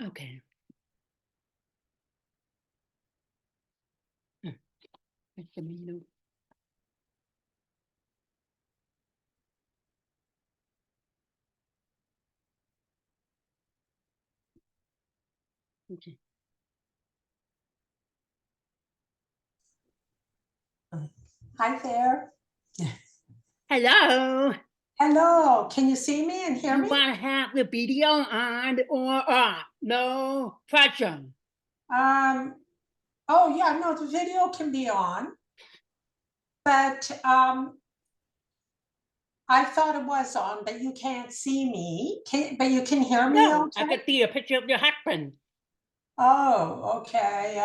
Okay. Nice to meet you. Okay. Hi there. Hello. Hello. Can you see me and hear You me? want to have the video on or off? No pressure. Oh yeah, no, the video can be on, but I thought it was on, but you can't see me. But you can hear me No, I okay? could see a picture of your husband. Oh, okay.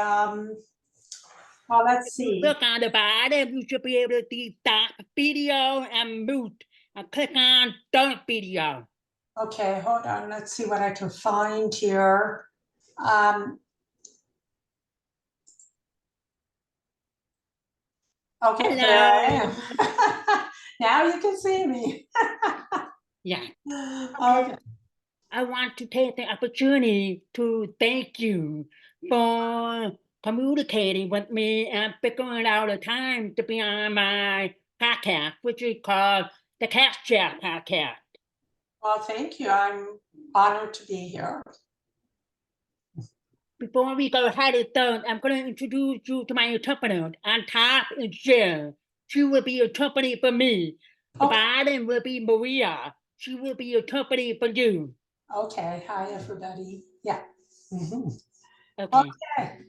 Well, let's see. Look on the bottom. You should be able to see stop video and mute. And click on don't video. Okay, hold on. Let's see what I can find here. Okay, Hello. there I am. Now you can see me. Yeah. Okay. I want to take the opportunity to thank you for communicating with me and figuring out a time to be on my podcast, which is called the Cat Chat Podcast. Well, thank you. I'm honored to be here. Before we go ahead and start, I'm going to introduce you to my interpreter. On top is Jill. She will be interpreting for me. The bottom will be Maria. She will be interpreting for you. Okay. Hi, everybody. Yeah. Okay. Okay.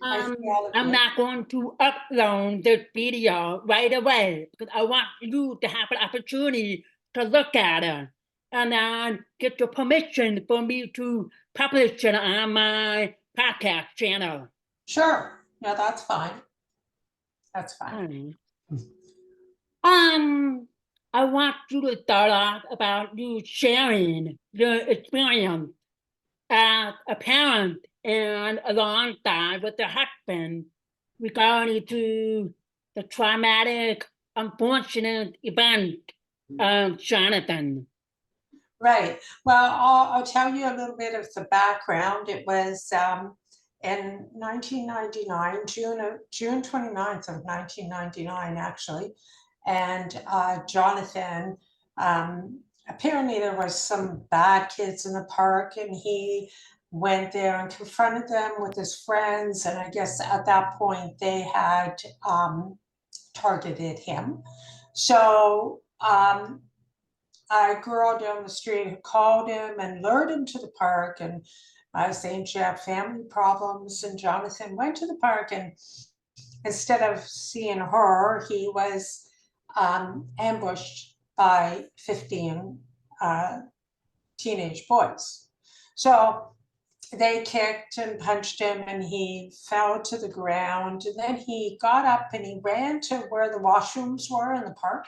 I see all of I'm you. not going to upload this video right away because I want you to have an opportunity to look at it and then get your permission for me to publish it on my podcast channel. Sure. Yeah, that's fine. That's fine. I want you to start off about you sharing your experience as a parent and alongside with the husband regarding to the traumatic, unfortunate event of Jonathan. Right. Well, I'll tell you a little bit of the background. It was in 1999, June 29th of 1999, actually. And Jonathan, apparently there was some bad kids in the park, and he went there and confronted them with his friends. And I guess at that point they had targeted him. So a girl down the street had called him and lured him to the park, and I was saying she had family problems, and Jonathan went to the park, and instead of seeing her, he was ambushed by 15 teenage boys. So they kicked and punched him, and he fell to the ground, and then he got up and he ran to where the washrooms were in the park,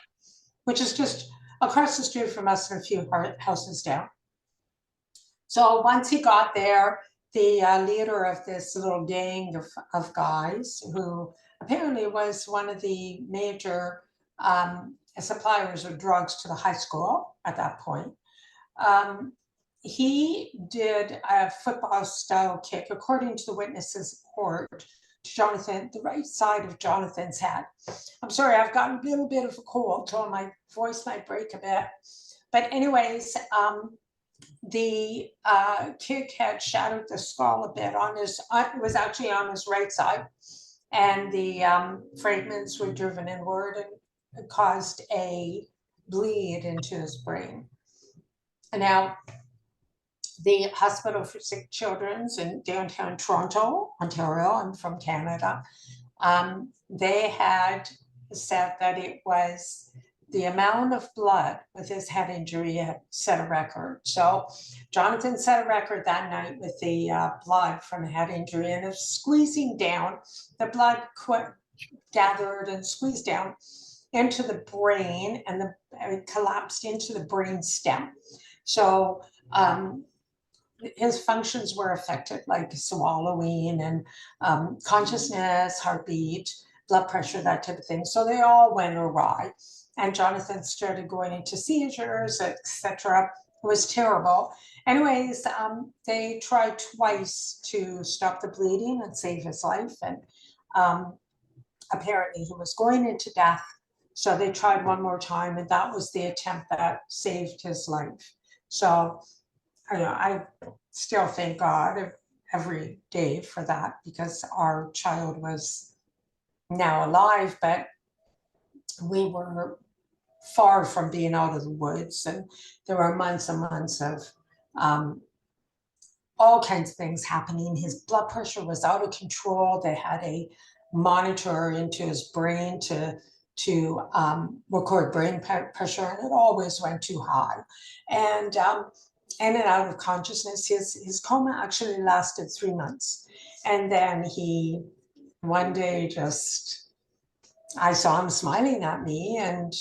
which is just across the street from us and a few houses down. So once he got there, the leader of this little gang of guys, who apparently was one of the major suppliers of drugs to the high school at that point, he did a football style kick, according to the witnesses' report, to Jonathan, the right side of Jonathan's head. I'm sorry, I've got a little bit of a cold, so my voice might break a bit. But anyways, the kick had shattered the skull a bit on his, it was actually on his right side. And the fragments were driven inward and caused a bleed into his brain. And now, the Hospital for Sick Children's in downtown Toronto, Ontario, I'm from Canada, they had said that it was the amount of blood with his head injury had set a record. So Jonathan set a record that night with the blood from the head injury, and it's squeezing down. The blood gathered and squeezed down into the brain, and it collapsed into the brain stem. So his functions were affected, like swallowing and consciousness, heartbeat, blood pressure, that type of thing. So they all went awry. And Jonathan started going into seizures, etc. It was terrible. Anyways, they tried twice to stop the bleeding and save his life. And apparently he was going into death. So they tried one more time, and that was the attempt that saved his life. So I still thank God every day for that, because our child was now alive, but we were far from being out of the woods. And there were months and months of all kinds of things happening. His blood pressure was out of control. They had a monitor into his brain to record brain pressure, and it always went too high. And in and out of consciousness. His coma actually lasted 3 months. And then he, one day, I saw him smiling at me, and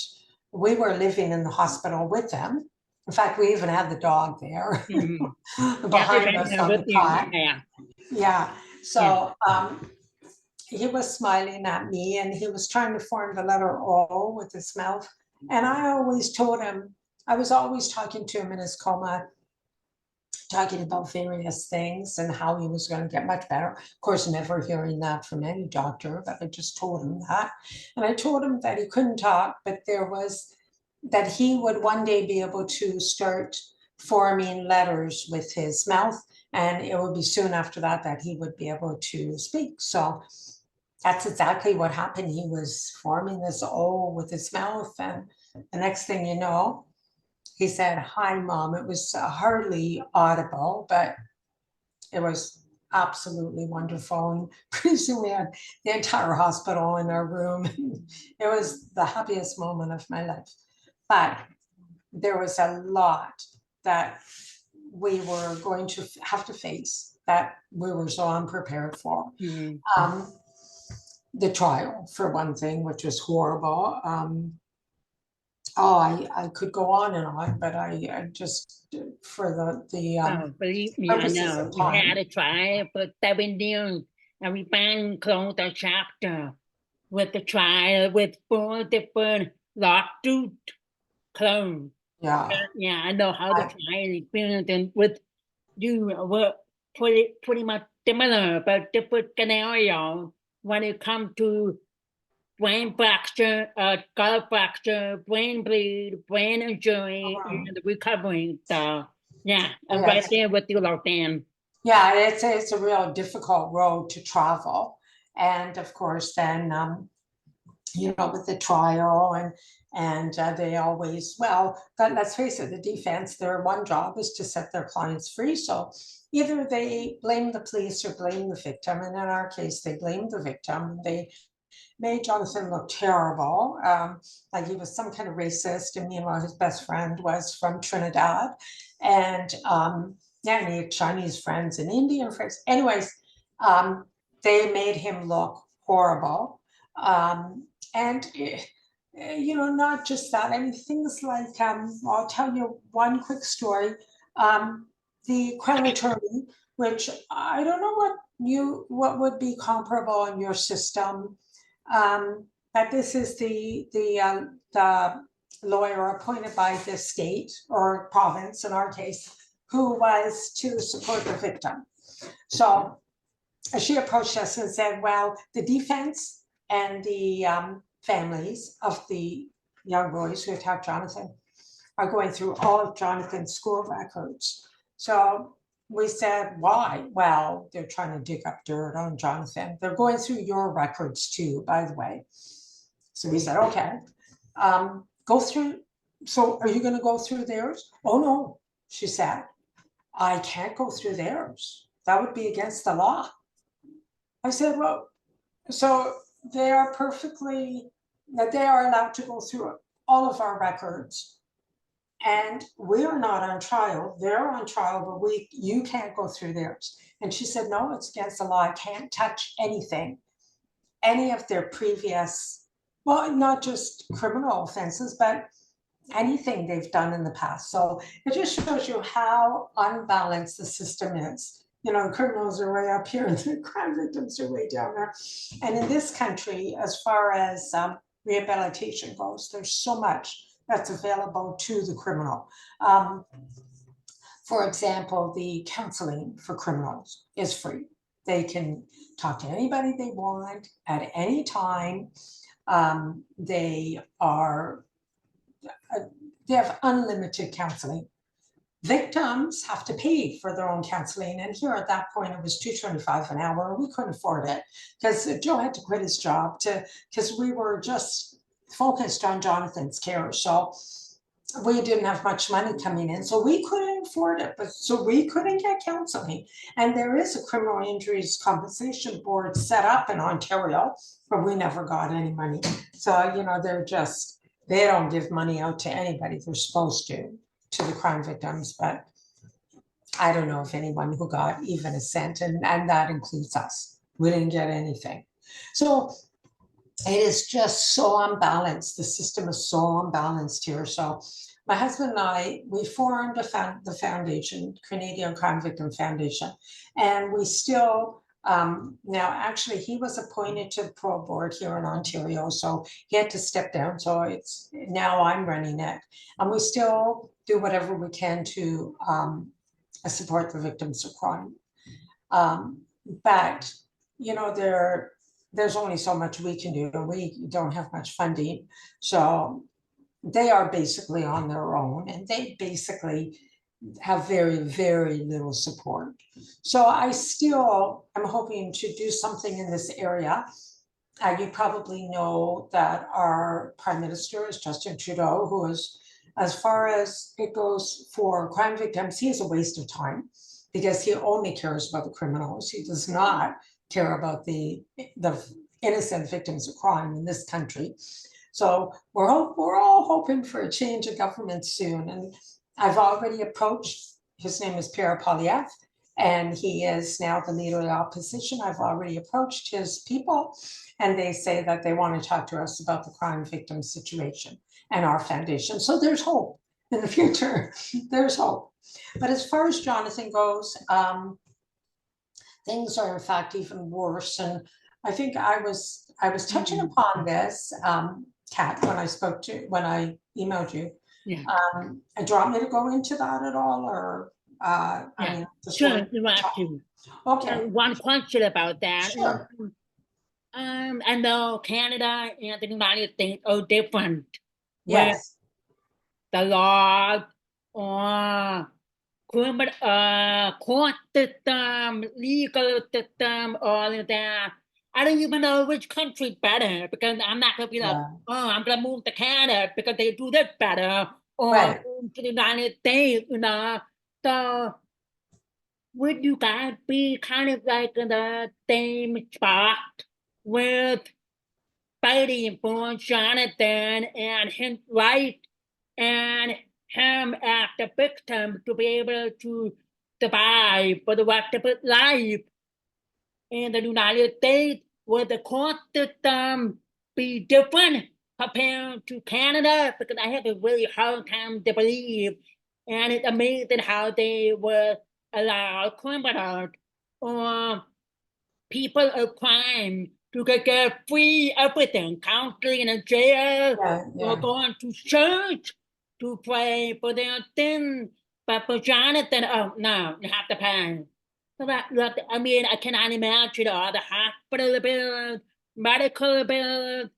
we were living in the hospital with him. In fact, we even had the dog there behind us on the cot. Yeah. So he was smiling at me, and he was trying to form the letter O with his mouth. And I always told him, I was always talking to him in his coma, talking about various things and how he was going to get much better. Of course, never hearing that from any doctor, but I just told him that. And I told him that he couldn't talk, but that he would one day be able to start forming letters with his mouth. And it would be soon after that that he would be able to speak. So that's exactly what happened. He was forming this O with his mouth. And the next thing you know, he said, "Hi, Mom." It was hardly audible, but it was absolutely wonderful. And pretty soon we had the entire hospital in our room. It was the happiest moment of my life. But there was a lot that we were going to have to face that we were so unprepared for. The trial, for one thing, which was horrible. I could go on and on, but I just, for the believe me, I purposes know. of We had time. a trial for 7 years, and we finally closed our chapter with the trial with 4 different lawsuits closed. Yeah, Yeah, I know how the I- trial experience and with you were pretty much similar, but different scenarios when it comes to brain fracture, skull fracture, brain bleed, brain injury, and recovering. So yeah, I'm right yes. there with you, Lozanne. Yeah, it's a real difficult road to travel. And of course, then with the trial and they always, well, but let's face it, the defense, their one job is to set their clients free. So either they blame the police or blame the victim. And in our case, they blamed the victim. They made Jonathan look terrible, like he was some kind of racist. And meanwhile, his best friend was from Trinidad. And yeah, and he had Chinese friends and Indian friends. Anyways, they made him look horrible. And not just that. I mean, things like I'll tell you one quick story. The Crown Attorney, which I don't know what would be comparable in your system, but this is the lawyer appointed by the state or province in our case, who was to support the victim. So she approached us and said, well, the defense and the families of the young boys who attacked Jonathan are going through all of Jonathan's school records. So we said, why? Well, they're trying to dig up dirt on Jonathan. They're going through your records too, by the way. So we said, okay, go through. So are you going to go through theirs? Oh, no, she said, I can't go through theirs. That would be against the law. I said, well, so they are allowed to go through all of our records. And we are not on trial. They're on trial, but you can't go through theirs. And she said, no, it's against the law. I can't touch anything, any of their previous, well, not just criminal offenses, but anything they've done in the past. So it just shows you how unbalanced the system is. The criminals are way up here and the crime victims are way down there. And in this country, as far as rehabilitation goes, there's so much that's available to the criminal. For example, the counseling for criminals is free. They can talk to anybody they want at any time. They have unlimited counseling. Victims have to pay for their own counseling, and here at that point it was $2.25 an hour. We couldn't afford it because Joe had to quit his job because we were just focused on Jonathan's care. So we didn't have much money coming in, so we couldn't afford it, but so we couldn't get counseling. And there is a criminal injuries compensation board set up in Ontario, but we never got any money. So, they don't give money out to anybody. They're supposed to the crime victims, but I don't know if anyone who got even a cent, and that includes us. We didn't get anything. So it is just so unbalanced. The system is so unbalanced here. So my husband and I, we formed the foundation, Canadian Crime Victim Foundation, and we still, now actually he was appointed to the parole board here in Ontario, so he had to step down. So now I'm running it, and we still do whatever we can to support the victims of crime. But there's only so much we can do, and we don't have much funding. So they are basically on their own, and they basically have very, very little support. So I'm hoping to do something in this area. You probably know that our Prime Minister is Justin Trudeau, who is, as far as it goes for crime victims, he is a waste of time because he only cares about the criminals. He does not care about the innocent victims of crime in this country. So we're all hoping for a change of government soon. And I've already approached, his name is Pierre Poilievre, and he is now the leader of the opposition. I've already approached his people, and they say that they want to talk to us about the crime victim situation and our foundation. So there's hope in the future. There's hope. But as far as Jonathan goes, things are in fact even worse. And I think I was touching upon this, Kat, when I emailed you. Yeah. Do you want me to go into that at all, or Sure, you want to. Okay. One question about that. Sure. I know Canada and the United States are different with Yes. the laws or court system, legal system, all of that. I don't even know which country better, because I'm not gonna be like, oh, I'm gonna move to Canada because they do this better, or Right. to the United States, So would you guys be kind of like in the same spot with fighting for Jonathan and his right and him as the victim to be able to survive for the rest of his life in the United States? Would the court system be different compared to Canada? Because I have a really hard time to believe, and it's amazing how they would allow criminals or people of crime to get free everything, counseling in a jail, or going to church to pray for their sins. But for Jonathan, oh no, you have to pay. So I cannot imagine all the hospital bills, medical bills,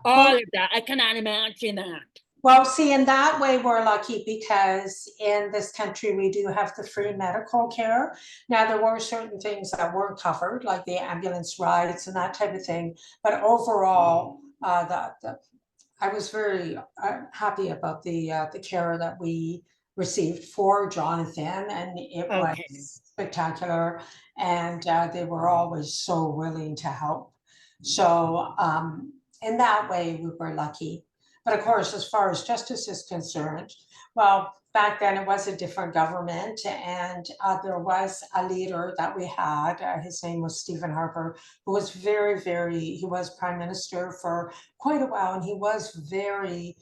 all of that. I cannot imagine that. Well, see, in that way, we're lucky because in this country, we do have the free medical care. Now, there were certain things that weren't covered, like the ambulance rides and that type of thing. But overall, I was very happy about the care that we received for Jonathan, and it was spectacular. And they were always so willing to help. So in that way, we were lucky. But of course, as far as justice is concerned, well, back then it was a different government, and there was a leader that we had. His name was Stephen Harper, who was he was prime minister for quite a while, and he was very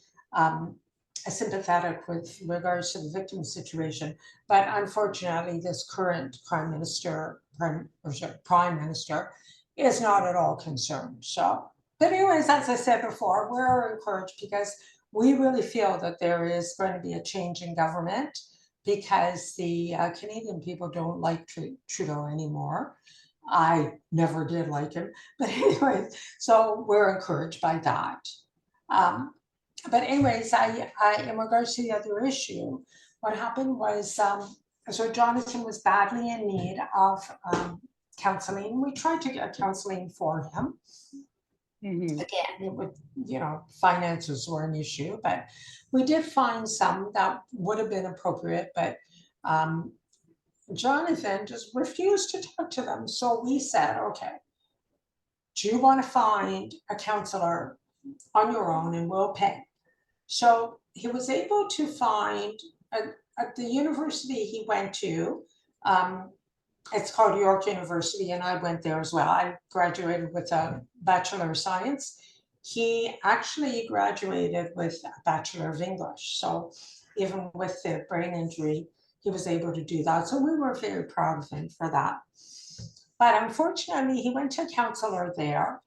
sympathetic with regards to the victim situation. But unfortunately, this current prime minister is not at all concerned. So. But anyways, as I said before, we're encouraged because we really feel that there is going to be a change in government. because the Canadian people don't like Trudeau anymore. I never did like him, but anyway, so we're encouraged by that. But anyways, in regards to the other issue, what happened was, so Jonathan was badly in need of counseling. We tried to get counseling for him. Mhm. Again, it would, finances were an issue, but we did find some that would have been appropriate, but Jonathan just refused to talk to them. So we said, okay, do you want to find a counselor on your own and we'll pay? So he was able to find at the university he went to, it's called York University, and I went there as well. I graduated with a Bachelor of Science. He actually graduated with a Bachelor of English. So even with the brain injury, he was able to do that. So we were very proud of him for that. But unfortunately, he went to a counselor there.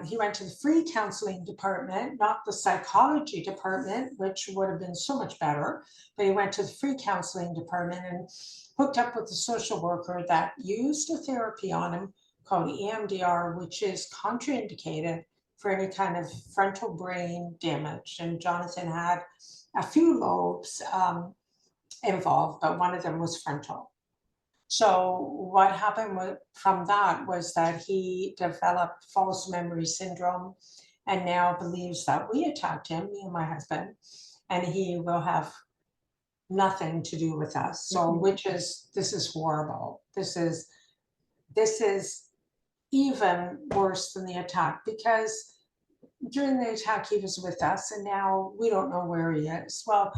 He went to the free counseling department, not the psychology department, which would have been so much better. But he went to the free counseling department and hooked up with a social worker that used a therapy on him called EMDR, which is contraindicated for any kind of frontal brain damage. And Jonathan had a few lobes involved, but one of them was frontal. So what happened from that was that he developed false memory syndrome and now believes that we attacked him, me and my husband, and he will have nothing to do with us. So this is horrible. This is even worse than the attack, because during the attack he was with us and now we don't know where he is. Well,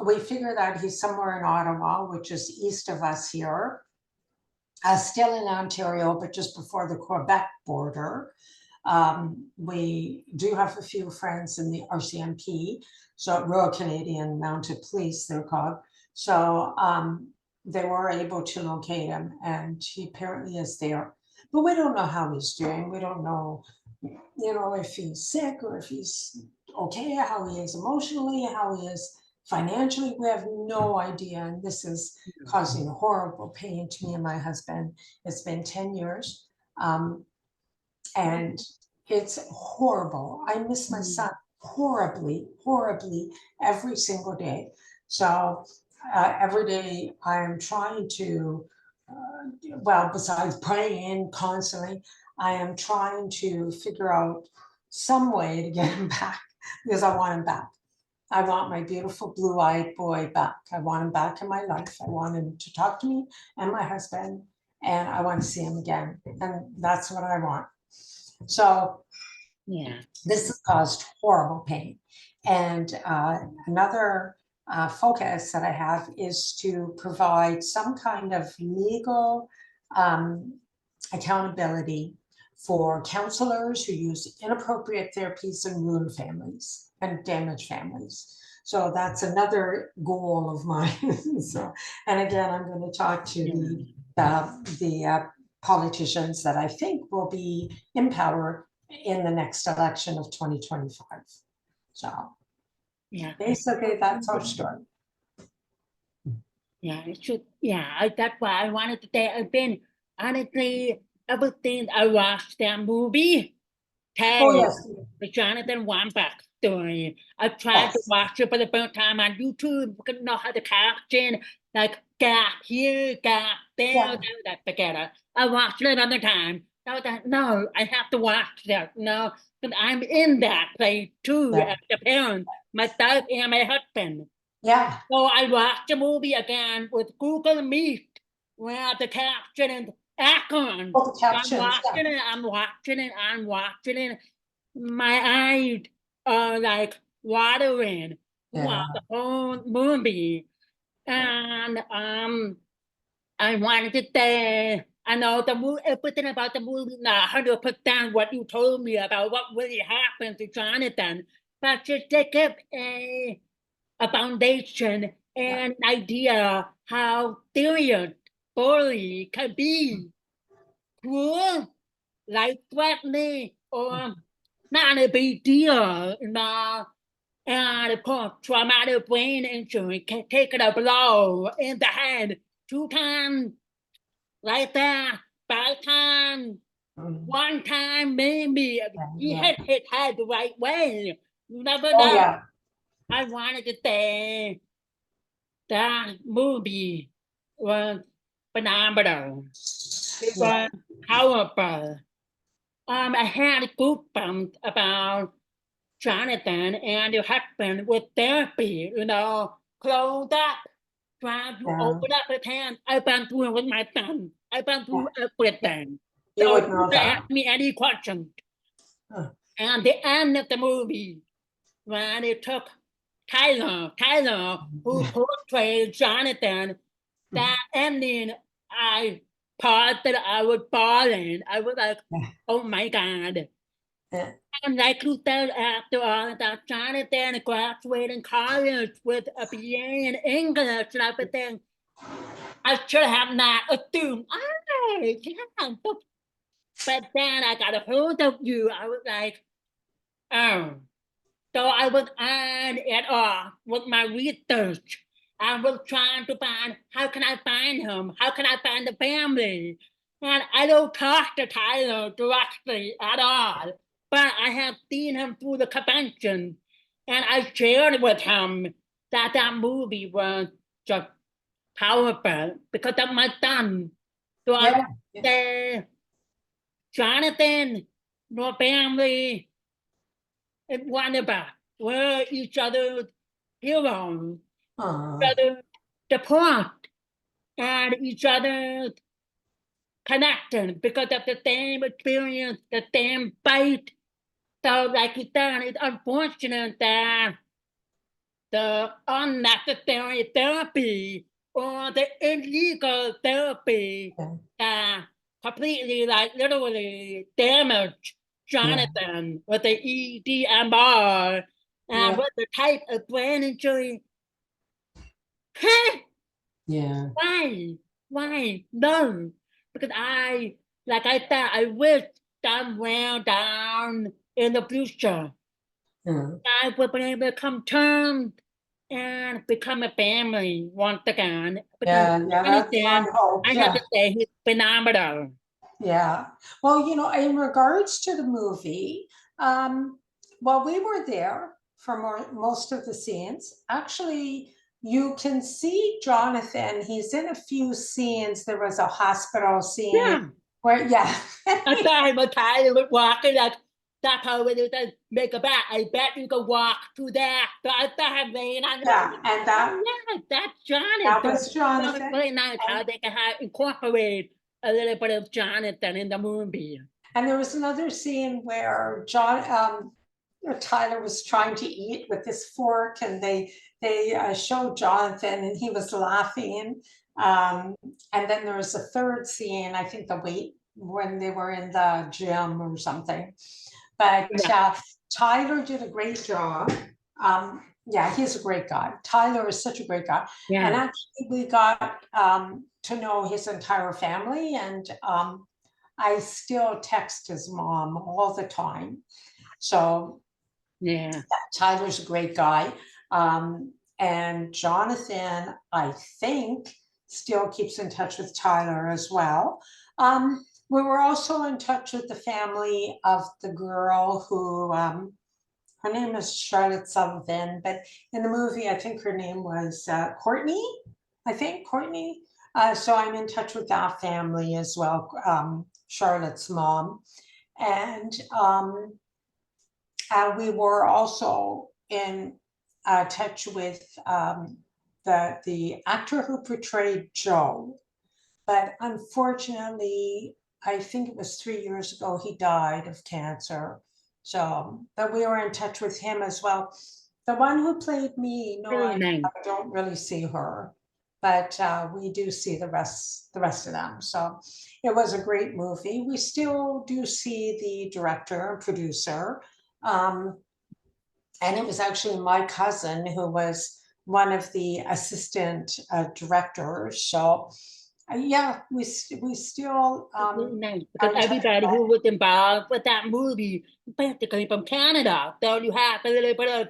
we figure that he's somewhere in Ottawa, which is east of us here, still in Ontario, but just before the Quebec border. We do have a few friends in the RCMP, so Royal Canadian Mounted Police, they're called. So they were able to locate him, and he apparently is there. But we don't know how he's doing. We don't know, if he's sick or if he's okay, how he is emotionally, how he is financially. We have no idea, and this is causing horrible pain to me and my husband. It's been 10 years, and it's horrible. I miss my son horribly, horribly every single day. So every day I am trying to, besides praying constantly, I am trying to figure out some way to get him back, because I want him back. I want my beautiful blue-eyed boy back. I want him back in my life. I want him to talk to me and my husband, and I want to see him again. And that's what I want. So this has caused horrible pain. And another focus that I have is to provide some kind of legal accountability for counselors who use inappropriate therapies and ruin families and damage families. So that's another goal of mine. So, and again, I'm going to talk to the politicians that I think will be in power in the next election of 2025. So basically that's our story. It should. That's why I wanted to say. I've been honestly ever since I watched that movie, the Jonathan Wamback story. I've tried to watch it for the first time on YouTube. Couldn't know how to caption, like gap here, gap there. Forget it. I watched it another time. I was like, no, I have to watch that. No, because I'm in that place too, as a parent, myself and my husband. So I watched the movie again with Google Meet, where the caption is icon. I'm watching it. My eyes are like watering while the whole movie. And I wanted to say, I know everything about the movie, not 100% what you told me about what really happened to Jonathan, but just to give a foundation and idea how serious bullying can be. Cruel, life-threatening, or not a big deal, And of course, traumatic brain injury can take a blow in the head 2 times, like that, 5 times, Mm. 1 time, maybe. He Yeah. hit his head the right way. You never Oh, know. yeah. I wanted to say that movie was phenomenal. It Yeah. was powerful. I had goosebumps about Jonathan and your husband with therapy, closed up, trying to Yeah. open up his hands. I've been through it with my son. I've been through everything. You So would you know can that. ask me any questions. Huh. And the end of the movie, when it took Tyler, who portrayed Jonathan, that ending, I paused that I was bawling. I was like, oh my God. Yeah. And like you said, after all that, Jonathan graduating college with a BA in English and everything, I should have not assumed, yeah. But then I got a hold of you. I was like, oh. So I was on it off with my research. I was trying to find how can I find him? How can I find the family? And I don't talk to Tyler directly at all, but I have seen him through the convention, and I shared with him that that movie was just powerful because of my son. So I would Yeah. say, Jonathan, your family, and wonderful. We're each other's heroes, each Uh, other's support, and each other's connection because of the same experience, the same fight. So, like you said, it's unfortunate that the unnecessary therapy or the illegal therapy yeah. completely, like literally damaged Yeah. Jonathan with the EDMR and Yeah. with the type of brain injury. Yeah. Why? Why? No. Because like I said, I wish somewhere down in the future Yeah. I would be able to come terms and become a family once again. Because Yeah. Yeah. That's my anything, hope. I have Yeah. to say he's phenomenal. Yeah. Well, in regards to the movie, while we were there for most of the scenes, actually, you can see Jonathan. He's in a few scenes. There was a hospital scene Yeah. where, yeah. I thought I was tired of walking like that's how it is make a bet. I bet you can walk through that. So I thought I made on Yeah, and oh yeah, that's that Jonathan. was So it's Jonathan. really nice how they can have incorporate a little bit of Jonathan in the movie. And there was another scene where Tyler was trying to eat with this fork, and they showed Jonathan, and he was laughing. And then there was a third scene, I think when they were in the gym or something. But Yeah. Tyler did a great job. Yeah, he's a great guy. Tyler is such a great guy. And Yeah. actually, we got to know his entire family, and I still text his mom all the time. So Yeah. Tyler's a great guy. And Jonathan, I think, still keeps in touch with Tyler as well. We were also in touch with the family of the girl who, her name is Charlotte Sullivan, but in the movie, I think her name was Courtney. I think Courtney. So I'm in touch with that family as well, Charlotte's mom. And we were also in touch with the actor who portrayed Joe, but unfortunately, I think it was 3 years ago, he died of cancer. So, but we were in touch with him as well. The one who played me, no, Really I nice. don't really see her, but we do see the rest of them. So it was a great movie. We still do see the director and producer. Um, and it was actually my cousin who was one of the assistant directors. So yeah, we still It's really nice because are in touch. everybody who was involved with that movie basically from Canada. So you have a little bit of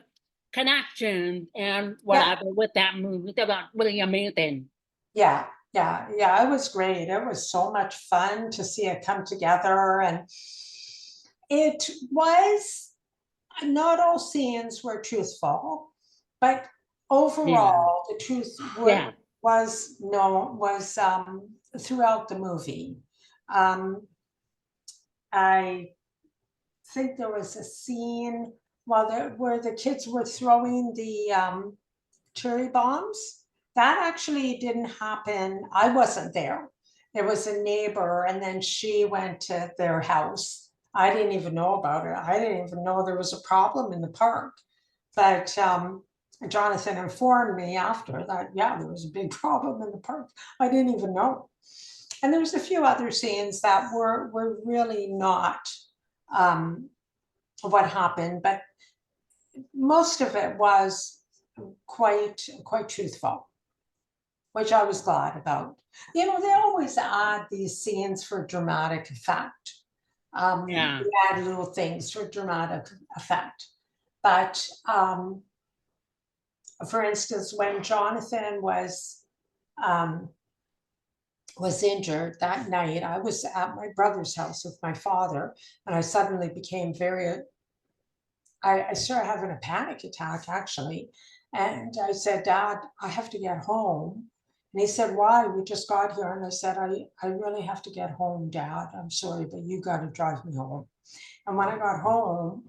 connection and whatever with that movie. That was really amazing. Yeah, it was great. It was so much fun to see it come together, and it was not all scenes were truthful, but Yeah, overall, the truth yeah, was throughout the movie. Um, I think there was a scene where the kids were throwing the cherry bombs. That actually didn't happen. I wasn't there. It was a neighbor, and then she went to their house. I didn't even know about it. I didn't even know there was a problem in the park. But Jonathan informed me after that, yeah, there was a big problem in the park. I didn't even know. And there was a few other scenes that were really not what happened, but most of it was quite truthful, which I was glad about. You know, they always add these scenes for dramatic effect. yeah, They add little things for dramatic effect. But for instance, when Jonathan was injured that night, I was at my brother's house with my father, and I suddenly became I started having a panic attack actually. And I said, Dad, I have to get home. And he said, Why? We just got here. And I said, I really have to get home, Dad. I'm sorry, but you got to drive me home. And when I got home,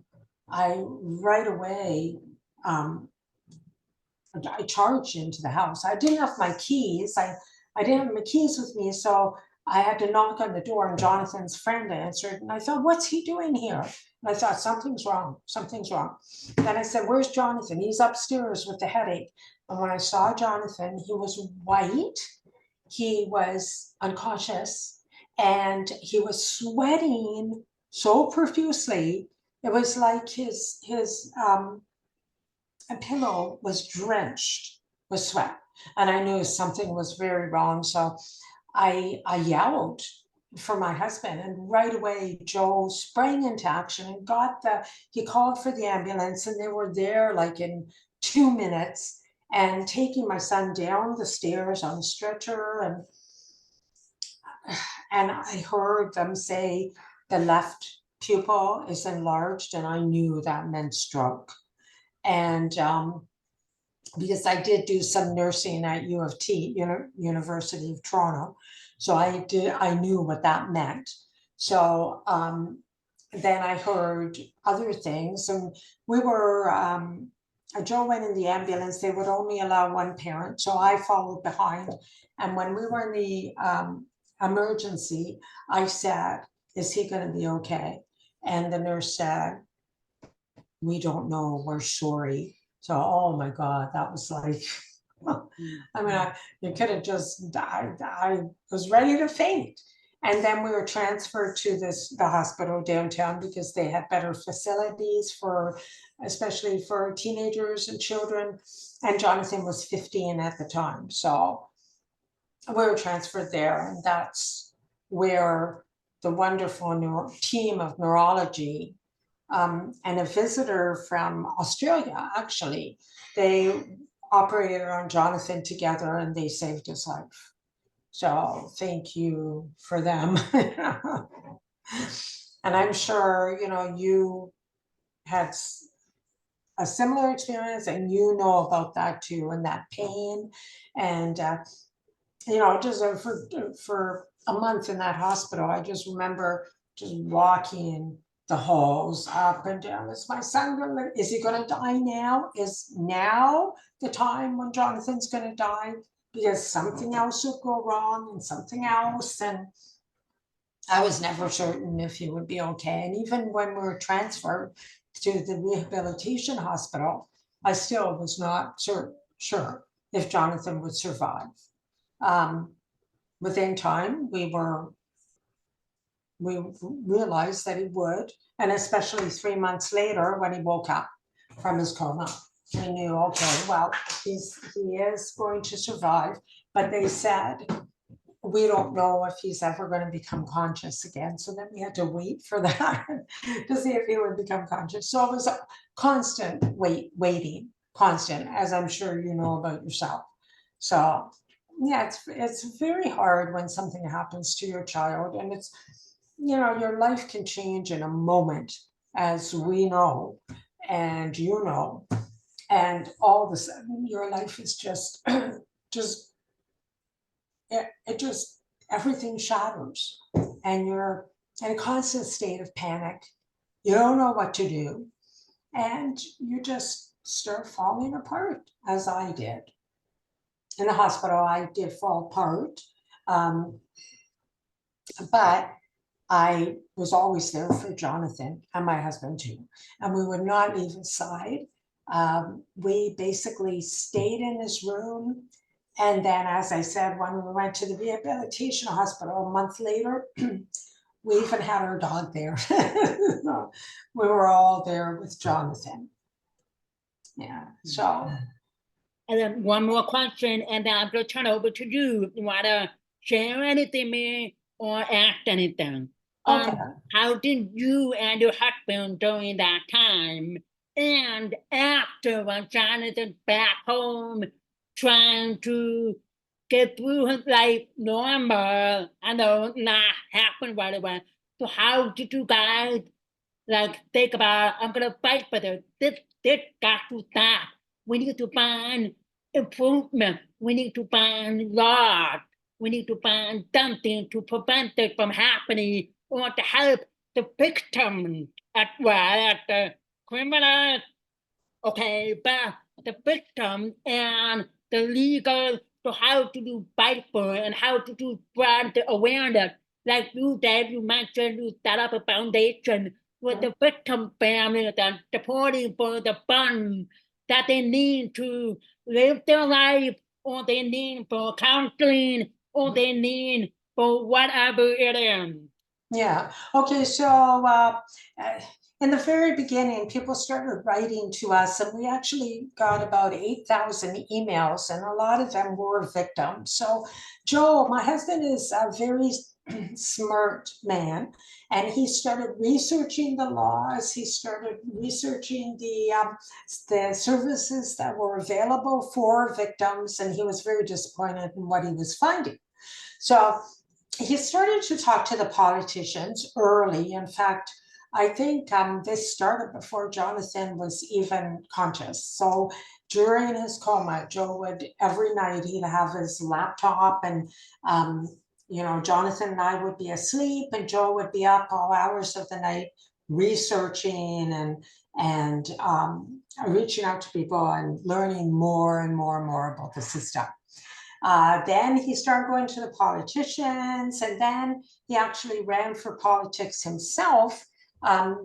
I right away, I charged into the house. I didn't have my keys. I didn't have my keys with me. So I had to knock on the door, and Jonathan's friend answered. And I thought, what's he doing here? And I thought, something's wrong. Something's wrong. Then I said, where's Jonathan? He's upstairs with the headache. And when I saw Jonathan, he was white. He was unconscious, and he was sweating so profusely. It was like his pillow was drenched with sweat, and I knew something was very wrong. So I yelled for my husband, and right away Joe sprang into action and he called for the ambulance, and they were there like in 2 minutes and taking my son down the stairs on a stretcher, and I heard them say the left pupil is enlarged, and I knew that meant stroke. And because I did do some nursing at U of T, University of Toronto. So I knew what that meant. So then I heard other things, and we were, Joe went in the ambulance. They would only allow one parent. So I followed behind. And when we were in the emergency, I said, is he going to be okay? And the nurse said, we don't know, we're sorry. So, oh my God, that was like, I mean, you could have just died. I was ready to faint. And then we were transferred to the hospital downtown because they had better facilities especially for teenagers and children. And Jonathan was 15 at the time. So we were transferred there. And that's where the wonderful team of neurology and a visitor from Australia, actually, they operated on Jonathan together, and they saved his life. So thank you for them. And I'm sure, you had a similar experience, and you know about that too, and that pain. And, just for a month in that hospital, I just remember just walking the halls up and down. Is my son is he going to die now? Is now the time when Jonathan's going to die? Because something else would go wrong, and something else. And I was never certain if he would be okay. And even when we were transferred to the rehabilitation hospital, I still was not sure if Jonathan would survive. Within time, we realized that he would, and especially 3 months later when he woke up from his coma, we knew, okay, well, he is going to survive. But they said we don't know if he's ever going to become conscious again. So then we had to wait for that to see if he would become conscious. So it was a constant waiting, constant, as I'm sure you know about yourself. So yeah, it's very hard when something happens to your child, and it's, you know, your life can change in a moment, as we know, and you know, and all of a sudden your life is just just it just everything shatters, and you're in a constant state of panic. You don't know what to do, and you just start falling apart, as I did. In the hospital, I did fall apart, um, but I was always there for Jonathan and my husband too, and we would not leave his side. We basically stayed in his room. And then, as I said, when we went to the rehabilitation hospital a month later, we even had our dog there. We were all there with Jonathan. Yeah. So, And then one more question, and then I'm going to turn over to you. You want to share anything me or ask anything? okay. How did you and your husband during that time and after when Jonathan's back home trying to get through his life normal? I know not happen right away. So how did you guys like think about I'm gonna fight for this. This got to stop. We need to find improvement. We need to find laws. We need to find something to prevent it from happening or to help the victims as well as the criminals. Okay, but the victim and the legal, so how to do fight for it and how to do spread the awareness. Like you said, you mentioned you set up a foundation with the victim families and supporting for the funds that they need to live their life, or they need for counseling, or they need for whatever it is. Yeah. Okay. So, in the very beginning, people started writing to us, and we actually got about 8,000 emails, and a lot of them were victims. So, Joe, my husband, is a very smart man, and he started researching the laws. He started researching the services that were available for victims, and he was very disappointed in what he was finding. So he started to talk to the politicians early. In fact, I think this started before Jonathan was even conscious. So during his coma, Joe would every night he'd have his laptop, and you know, Jonathan and I would be asleep, and Joe would be up all hours of the night researching and reaching out to people and learning more and more and more about the system. Then he started going to the politicians, and then he actually ran for politics himself.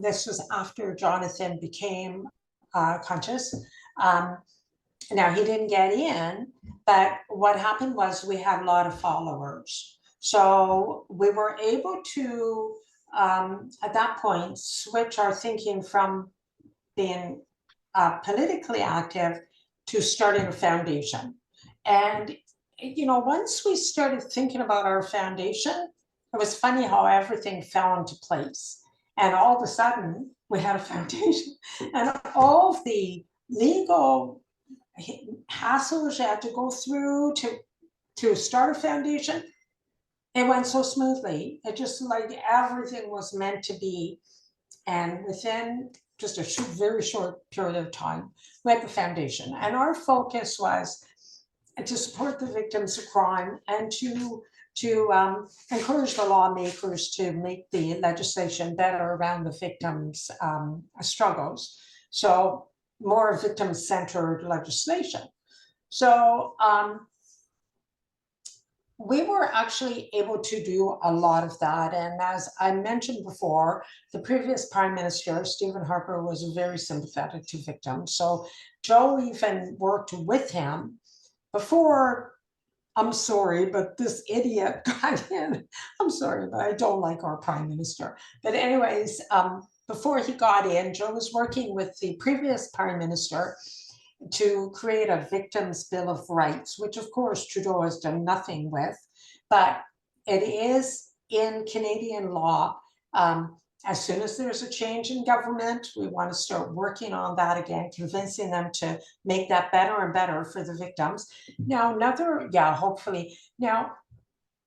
This was after Jonathan became conscious. Um, Now, he didn't get in, but what happened was we had a lot of followers. So we were able to, at that point, switch our thinking from being politically active to starting a foundation. And you know, once we started thinking about our foundation, it was funny how everything fell into place. And all of a sudden, we had a foundation, and all of the legal hassles you had to go through to start a foundation, it went so smoothly. It just like everything was meant to be. And within just a very short period of time, we had the foundation. And our focus was to support the victims of crime and to encourage the lawmakers to make the legislation better around the victims' struggles. So more victim-centered legislation. So we were actually able to do a lot of that. And as I mentioned before, the previous Prime Minister, Stephen Harper, was very sympathetic to victims. So Joe even worked with him before. I'm sorry, but this idiot got in. I'm sorry, but I don't like our Prime Minister. But anyways, before he got in, Joe was working with the previous Prime Minister to create a Victims' Bill of Rights, which of course Trudeau has done nothing with. but it is in Canadian law. As soon as there's a change in government, we want to start working on that again, convincing them to make that better and better for the victims. Now, hopefully. Now,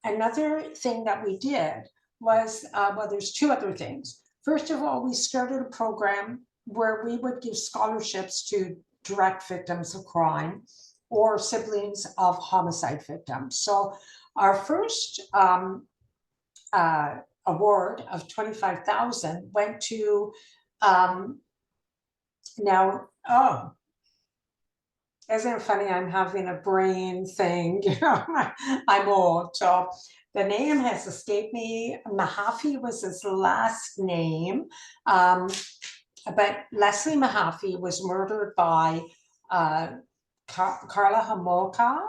another thing that we did was, well, there's two other things. First of all, we started a program where we would give scholarships to direct victims of crime or siblings of homicide victims. So our first award of $25,000 went to isn't it funny? I'm having a brain thing. I'm old, so the name has escaped me. Mahaffey was his last name, but Leslie Mahaffey was murdered by Carla Homolka,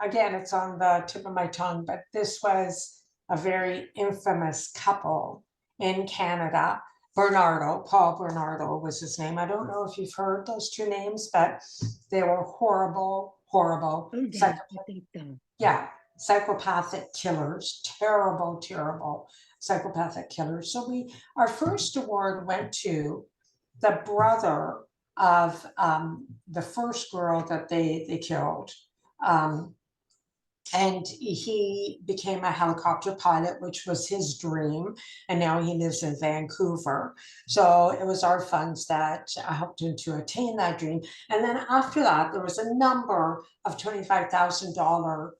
again, it's on the tip of my tongue, but this was a very infamous couple in Canada. Paul Bernardo was his name. I don't know if you've heard those two names, but they were horrible, psychopathic killers, terrible psychopathic killers. So our first award went to the brother of the first girl that they killed. And he became a helicopter pilot, which was his dream. And now he lives in Vancouver. So it was our funds that helped him to attain that dream. And then after that, there was a number of $25,000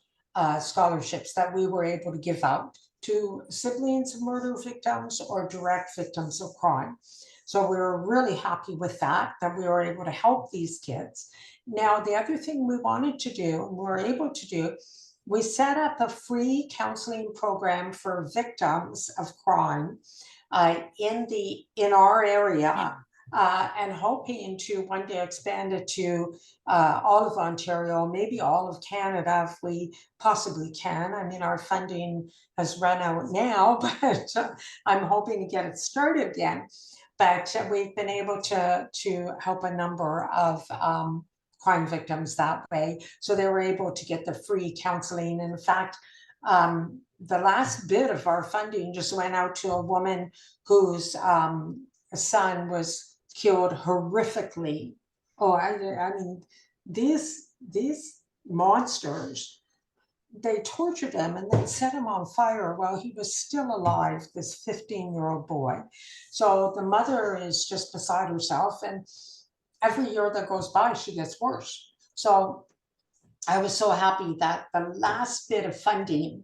scholarships that we were able to give out to siblings of murder victims or direct victims of crime. So we were really happy with that we were able to help these kids. Now, the other thing we wanted to do, and we were able to do, we set up a free counseling program for victims of crime in our area, and hoping to one day expand it to all of Ontario, maybe all of Canada if we possibly can. I mean, our funding has run out now, but I'm hoping to get it started again. But we've been able to help a number of crime victims that way. So they were able to get the free counseling. And in fact, the last bit of our funding just went out to a woman whose son was killed horrifically. Oh, I mean, these monsters, they tortured him and then set him on fire while he was still alive, this 15-year-old boy. So the mother is just beside herself, and every year that goes by, she gets worse. So I was so happy that the last bit of funding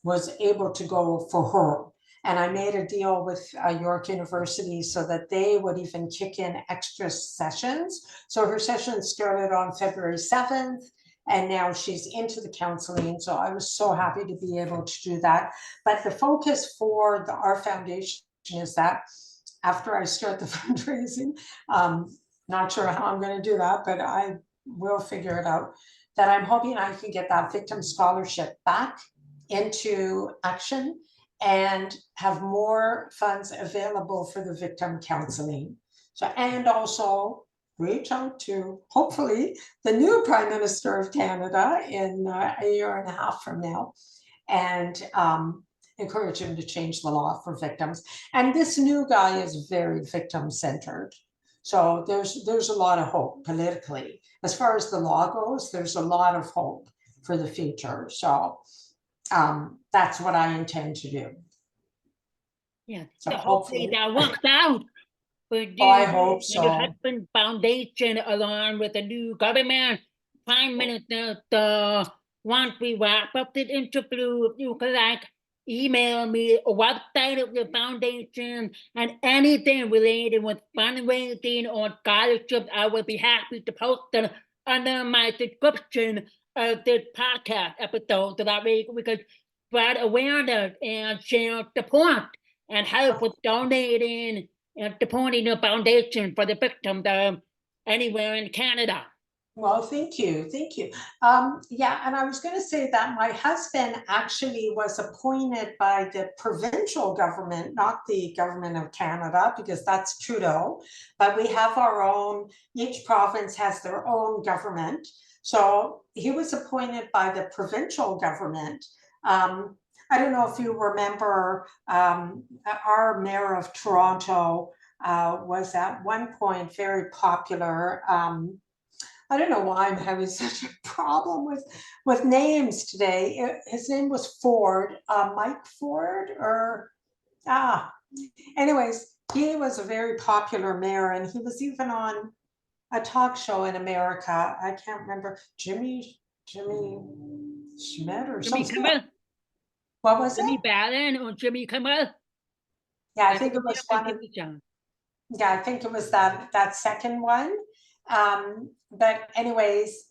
was able to go for her. And I made a deal with York University so that they would even kick in extra sessions. So her session started on February 7th, and now she's into the counseling. So I was so happy to be able to do that. But the focus for our foundation is that after I start the fundraising, not sure how I'm going to do that, but I will figure it out, that I'm hoping I can get that victim scholarship back into action and have more funds available for the victim counseling. So, and also reach out to hopefully the new Prime Minister of Canada in a year and a half from now, and encourage him to change the law for victims. And this new guy is very victim-centered. So there's a lot of hope politically. As far as the law goes, there's a lot of hope for the future. So that's what I intend to do. Yeah, so hopefully that works out. But I hope so. The Husband Foundation, along with the new government, Prime Minister, once we wrap up this interview, if you could email me a website of your foundation and anything related with fundraising or scholarships, I would be happy to post them under my description of this podcast episode so that we could spread awareness and share support and help with donating and supporting the foundation for the victims anywhere in Canada. Well, thank you, thank you. Yeah, and I was going to say that my husband actually was appointed by the provincial government, not the government of Canada, because that's Trudeau, but we have our own, each province has their own government. So he was appointed by the provincial government. I don't know if you remember, our mayor of Toronto was at one point very popular. I don't know why I'm having such a problem with names today. His name was Ford, Mike Ford, or ah. Anyways, he was a very popular mayor, and he was even on a talk show in America. I can't remember Jimmy Schmidt or Jimmy something. Kimmel, What was Jimmy it? Fallon, or Jimmy Kimmel. Yeah, I I think think it we was have one to of get it done. Yeah, I think it was that second one. But anyways,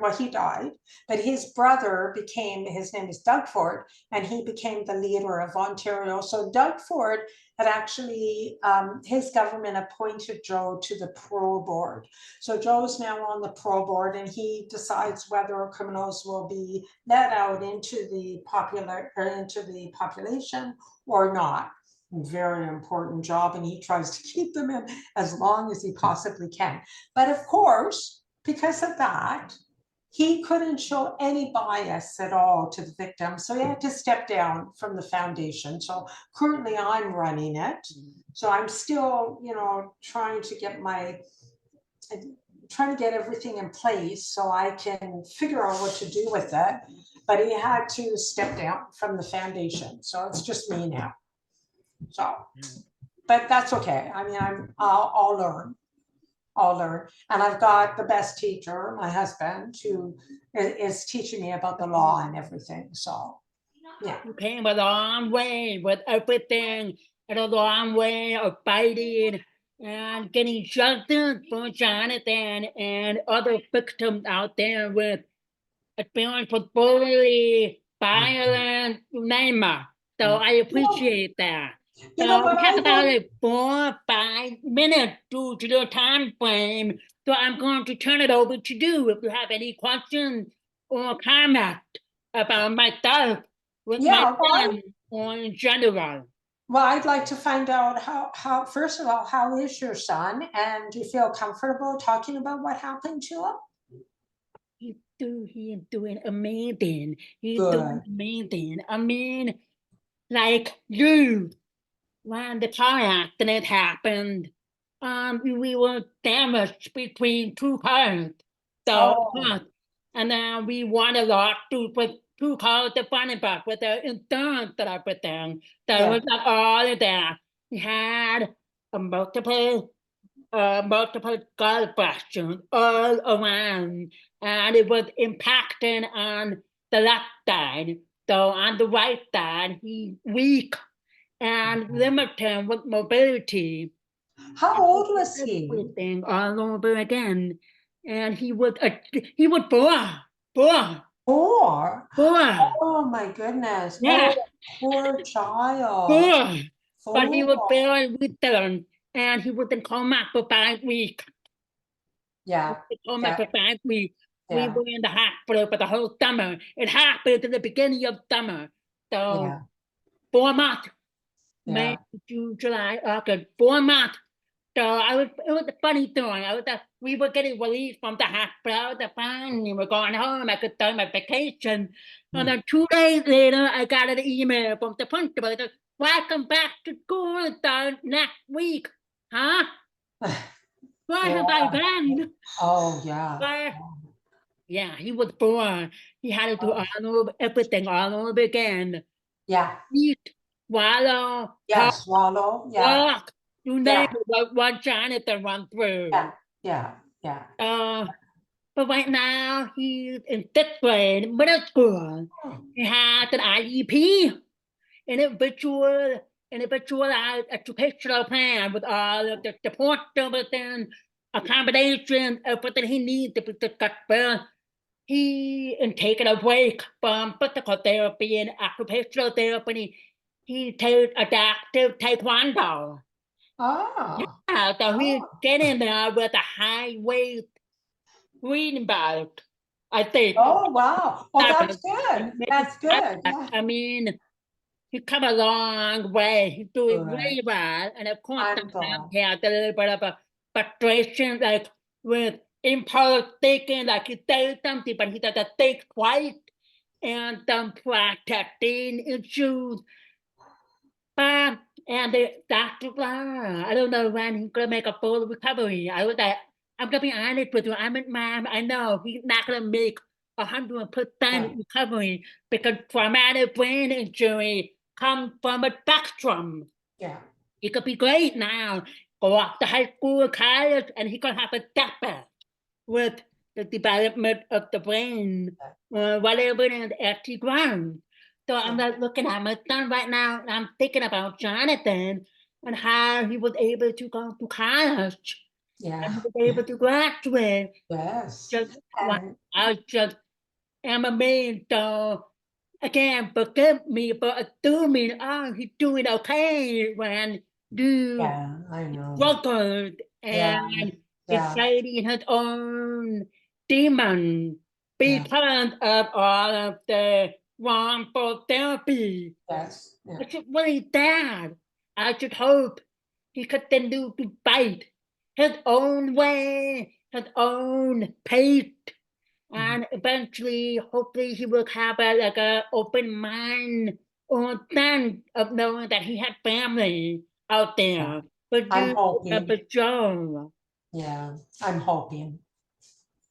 well, he died, but his brother became, his name is Doug Ford, and he became the leader of Ontario. So Doug Ford had actually, his government appointed Joe to the parole board. So Joe's now on the parole board, and he decides whether criminals will be let out into the population or not. Very important job, and he tries to keep them in as long as he possibly can. But of course, because of that, he couldn't show any bias at all to the victim, so he had to step down from the foundation. So currently I'm running it, so I'm still, trying to get everything in place so I can figure out what to do with it. But he had to step down from the foundation, so it's just me now. So, but that's okay. I mean, I'll learn. I'll learn. And I've got the best teacher, my husband, who is teaching me about the law and everything. So, yeah. You came a long way with everything, and a long way of fighting and getting justice for Jonathan and other victims out there with experience with bullying, violence, you name it. So I appreciate that. You know We what have I about want? like 4 or 5 minutes due to the time frame. So I'm going to turn it over to you if you have any questions or comment about myself with my Yeah, son or in general. I'd like to find out how, first of all, how is your son? And do you feel comfortable talking about what happened to him? He's doing amazing. He's doing Good. amazing. I mean, like you. When the car accident happened, we were damaged between two cars. So, Oh, and then we won a lawsuit with two cars to front and back with the insurance and everything. So it yeah. was like all of that. We had a multiple skull fractures all around, and it was impacting on the left side. So on the right side, he's weak and limited with mobility. How And we old did was he? everything all over again. And he was four, 4. four, Oh my goodness. yeah, Oh, poor child. four. But he was 4. very resilient, and he was in coma for 5 weeks. Yeah, Coma yeah, for 5 weeks. We yeah, were in the hospital for the whole summer. It happened in the beginning of summer. So yeah, 4 months, May, yeah. June, July, August, 4 months. So it was a funny story. We were getting released from the hospital. The fine, we were going home. I could start my vacation. And then 2 days later, I got an email from the principal. It said, welcome back to school next week. Huh? What Yeah. have I done? Oh, yeah. But yeah, he was born. He had to do everything all over again. Yeah, Eat, swallow, yeah, talk, swallow. Yeah, walk. You name yeah, it, what Jonathan went yeah, through. yeah, yeah. Uh, But right now, he's in 6th grade, middle school. He has an IEP, individualized educational plan with all of the support services, accommodations, everything he needs to be successful. He is taking a break from physical therapy and occupational therapy. He takes adaptive taekwondo. Oh, So he's oh, getting there with a high weight reading about, I think. Oh, wow. Well, Type that's of- good. That's good. Yeah. I mean, he come a long way. He's doing Good. really well. And of course, I'm sometimes glad. he has a little bit of a frustration, like with impulse thinking, like he says something, but he doesn't think twice, and some protecting issues. But, and the doctor, I don't know when he's gonna make a full recovery. I was like, I'm gonna be honest with you. I'm a mom. I know he's not gonna make 100% Yeah. recovery because traumatic brain injury comes from a spectrum. Yeah. He could be great now, go off to high school, college, and he could have a setback with the development of the brain, whatever it is as he grows. So I'm Yeah. not looking at my son right now, and I'm thinking about Jonathan and how he was able to go to college and he Yeah. was able to graduate. Yes. Just, wow, And I just am amazed. So again, forgive me for assuming, oh, he's doing okay when you yeah, I know. struggled Yeah. and is Yeah. fighting his own demon Yeah. because of all of the wrongful therapy. Yes. Yeah. It's really sad. I should hope he continue to fight his own way, his own pace, and eventually, hopefully, he will have a open mind or sense of knowing that he had family out there. But I'm you, hoping. but Joe, Yeah. I'm hoping.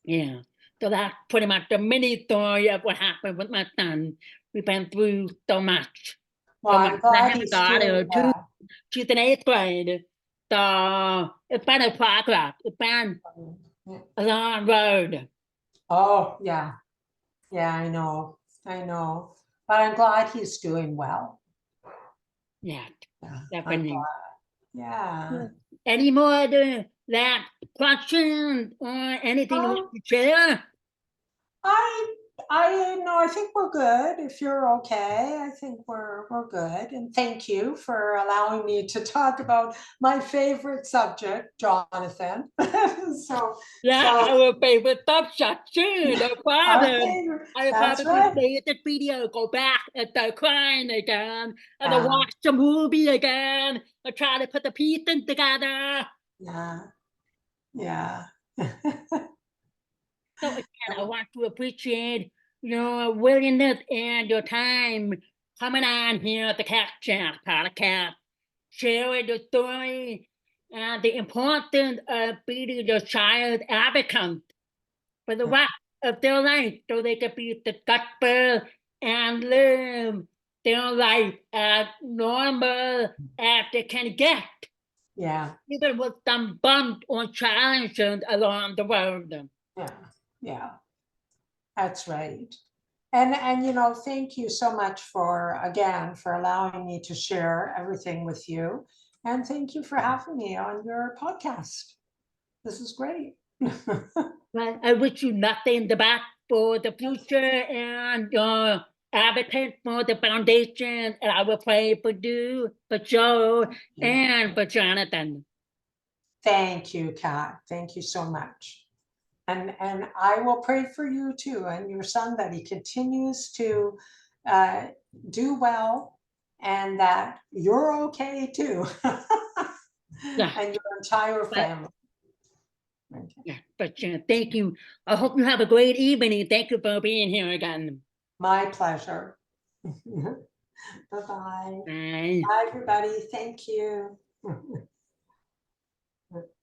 yeah. So that's pretty much the mini story of what happened with my son. We've been through so much. Well, So much. I'm I glad have a he's daughter doing too. well. She's in 8th grade. So it's been a progress. It's been Yeah. a long road. Oh, yeah. Yeah, I know. I know. But I'm glad he's doing well. Yeah, Yeah. I'm definitely. glad. Yeah. Any more that questions or anything you want Um, to share? I I know I think we're good. If you're okay, I think we're good. And thank you for allowing me to talk about my favorite subject, Jonathan. so Yeah, so our favorite subject too, no our problem. favorite. I That's probably right. see the video, go back and start crying again, and to Yeah, watch the movie again, and try to put the pieces together. yeah, yeah. So again, I want to appreciate your willingness and your time coming on here at the Cat Chat podcast, sharing the story and the importance of being your child advocate for the rest of their life so they can be successful and live their life as normal as they can get, Yeah, even with some bumps or challenges along the road. yeah, yeah. That's right. And thank you so much for again for allowing me to share everything with you. And thank you for having me on your podcast. This is great. Well, I wish you nothing the best for the future and your advocate for the foundation. And I will pray for you, for Joe, and for Jonathan. Thank you, Kat. Thank you so much. And I will pray for you too and your son that he continues to uh, do well and that you're okay too. Yeah, and your entire but, family. Okay. yeah, but thank you. I hope you have a great evening. Thank you for being here again. My pleasure. Bye-bye. Bye. Bye, everybody. Thank you.